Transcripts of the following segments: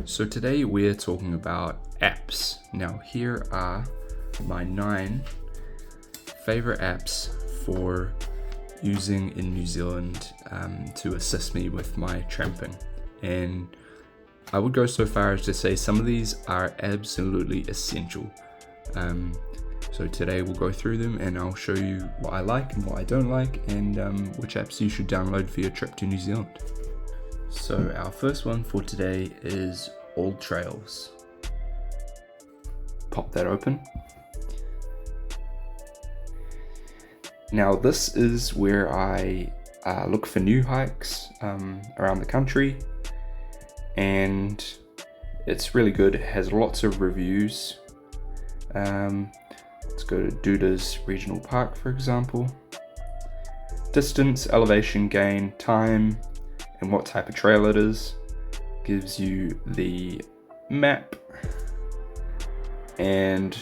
So today we're talking about apps. Now here are my 9 favorite apps for using in New Zealand to assist me with my tramping. And I would go so far as to say some of these are absolutely essential. So today we'll go through them and I'll show you what I like and what I don't like, and which apps you should download for your trip to New Zealand. So our first one for today is All Trails. Pop that open. Now this is where I look for new hikes around the country, and it's really good. It has lots of reviews. Let's go to Duda's Regional Park, for example. Distance, elevation gain, time, and what type of trail it is. Gives you the map, and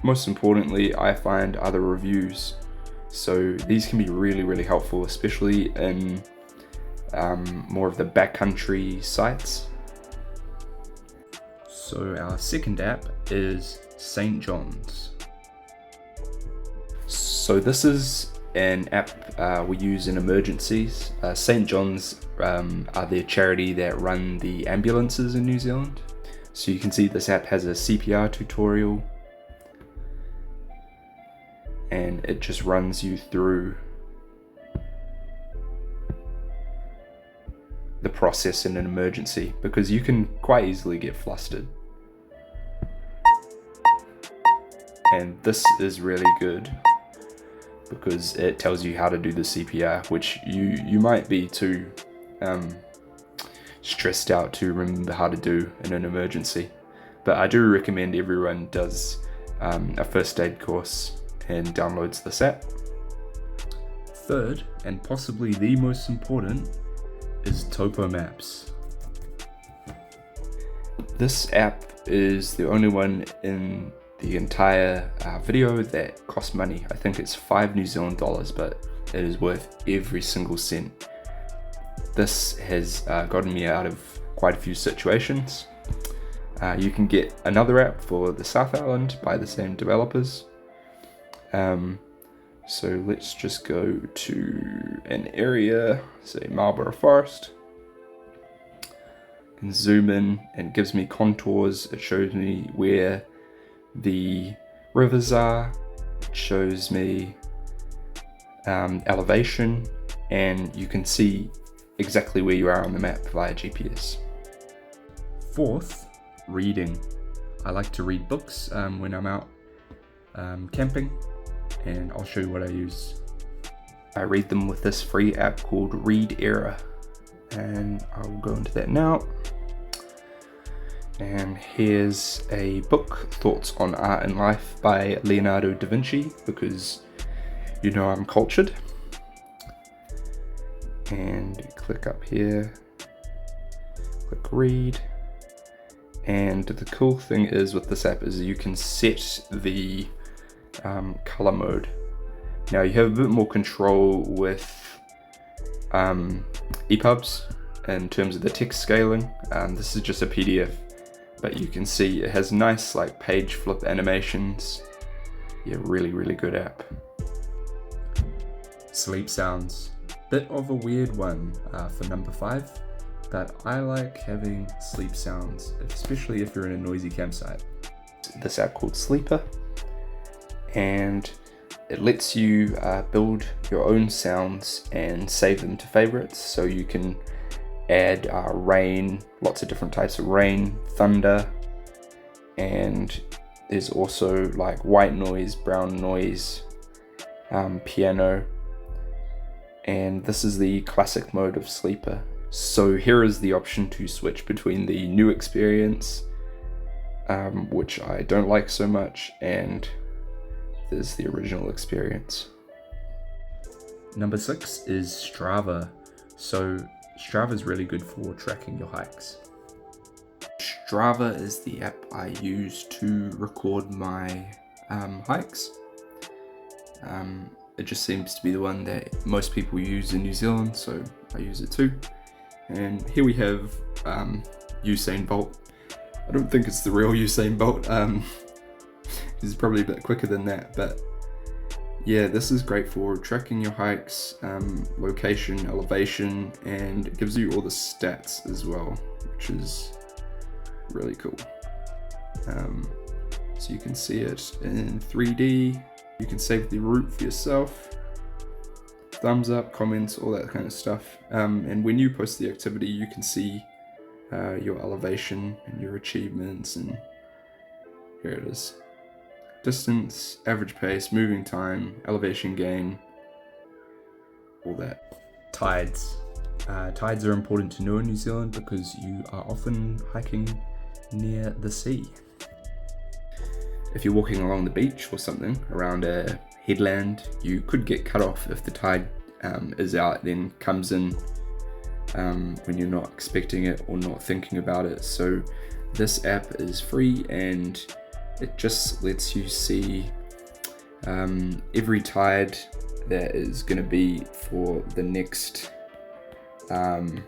most importantly, I find other reviews. So these can be really helpful, especially in more of the backcountry sites. So our second app is St. John's. So this is an app we use in emergencies. St. John's are the charity that run the ambulances in New Zealand. So you can see this app has a CPR tutorial, and it just runs you through the process in an emergency, because you can quite easily get flustered. And this is really good because it tells you how to do the CPR, which you might be too stressed out to remember how to do in an emergency. But I do recommend everyone does a first aid course and downloads this app. Third, and possibly the most important, is Topo Maps. This app is the only one in the entire video that costs money. I think it's 5 New Zealand dollars, but it is worth every single cent. This has gotten me out of quite a few situations. You can get another app for the South Island by the same developers. So let's just go to an area, say Marlborough Forest. I can zoom in and it gives me contours. It shows me where the rivers are. It shows me elevation, and you can see exactly where you are on the map via GPS. Fourth, reading. I like to read books when I'm out camping, and I'll show you what I use. I read them with this free app called Read Era, and I'll go into that now. And here's a book, Thoughts on Art and Life by Leonardo da Vinci, because you know I'm cultured. And click up here, click read. And the cool thing is with this app is you can set the color mode. Now you have a bit more control with EPUBs in terms of the text scaling. This is just a PDF, but you can see it has nice like page flip animations. Yeah, really good app. Sleep sounds. Bit of a weird one for number 5, but I like having sleep sounds, especially if you're in a noisy campsite. This app called Sleeper, and it lets you build your own sounds and save them to favorites. So you can add rain, lots of different types of rain, thunder, and there's also like white noise, brown noise, piano. And this is the classic mode of Sleeper. So here is the option to switch between the new experience, which I don't like so much, and there's the original experience. Number 6 is Strava. So Strava is really good for tracking your hikes. Strava is the app I use to record my hikes. It just seems to be the one that most people use in New Zealand, so I use it too. And here we have Usain Bolt. I don't think it's the real Usain Bolt. He's probably a bit quicker than that, but yeah, this is great for tracking your hikes, location, elevation, and it gives you all the stats as well, which is really cool. So you can see it in 3D, you can save the route for yourself, thumbs up, comments, all that kind of stuff. And when you post the activity, you can see your elevation and your achievements, and here it is. Distance, average pace, moving time, elevation gain, all that. Tides. Tides are important to know in New Zealand because you are often hiking near the sea. If you're walking along the beach or something around a headland, you could get cut off if the tide is out, then comes in when you're not expecting it or not thinking about it. So this app is free and it just lets you see every tide that is going to be for the next 10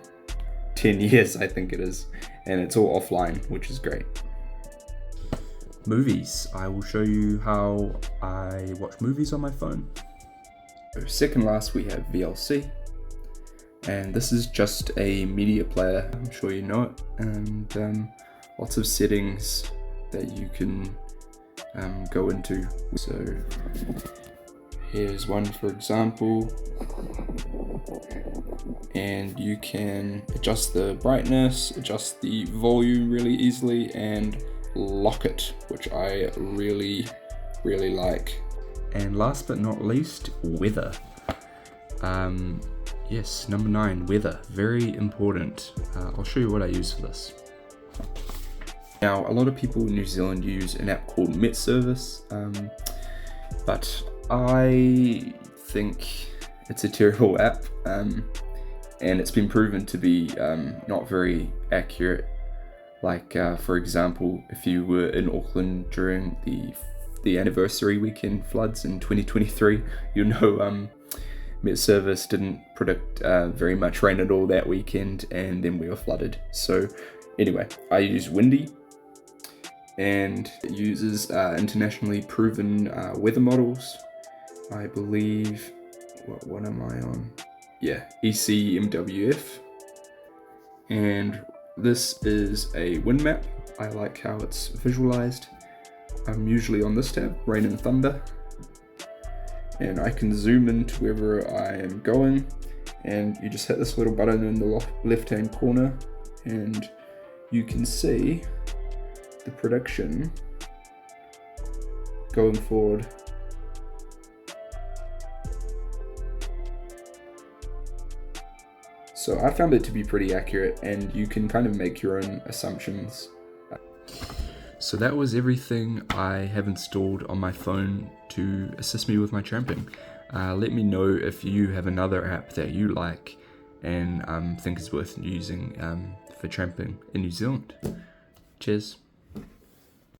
years, I think it is, and it's all offline, which is great. Movies. I will show you how I watch movies on my phone. So second last we have VLC, and this is just a media player. I'm sure you know it, and lots of settings that you can go into. So here's one, for example, and you can adjust the brightness, adjust the volume really easily, and lock it, which I really like. And last but not least, weather. Yes, number 9, weather, very important. I'll show you what I use for this. Now, a lot of people in New Zealand use an app called Met Service, but I think it's a terrible app, and it's been proven to be not very accurate. Like, for example, if you were in Auckland during the anniversary weekend floods in 2023, you know Met Service didn't predict very much rain at all that weekend, and then we were flooded. So anyway, I use Windy, and it uses internationally proven weather models. I believe, what am I on? Yeah, ECMWF. And this is a wind map. I like how it's visualized. I'm usually on this tab, rain and thunder. And I can zoom into wherever I am going, and you just hit this little button in the left-hand corner, and you can see the prediction going forward. So I found it to be pretty accurate, and you can kind of make your own assumptions. So that was everything I have installed on my phone to assist me with my tramping. Let me know if you have another app that you like and think is worth using for tramping in New Zealand. Cheers.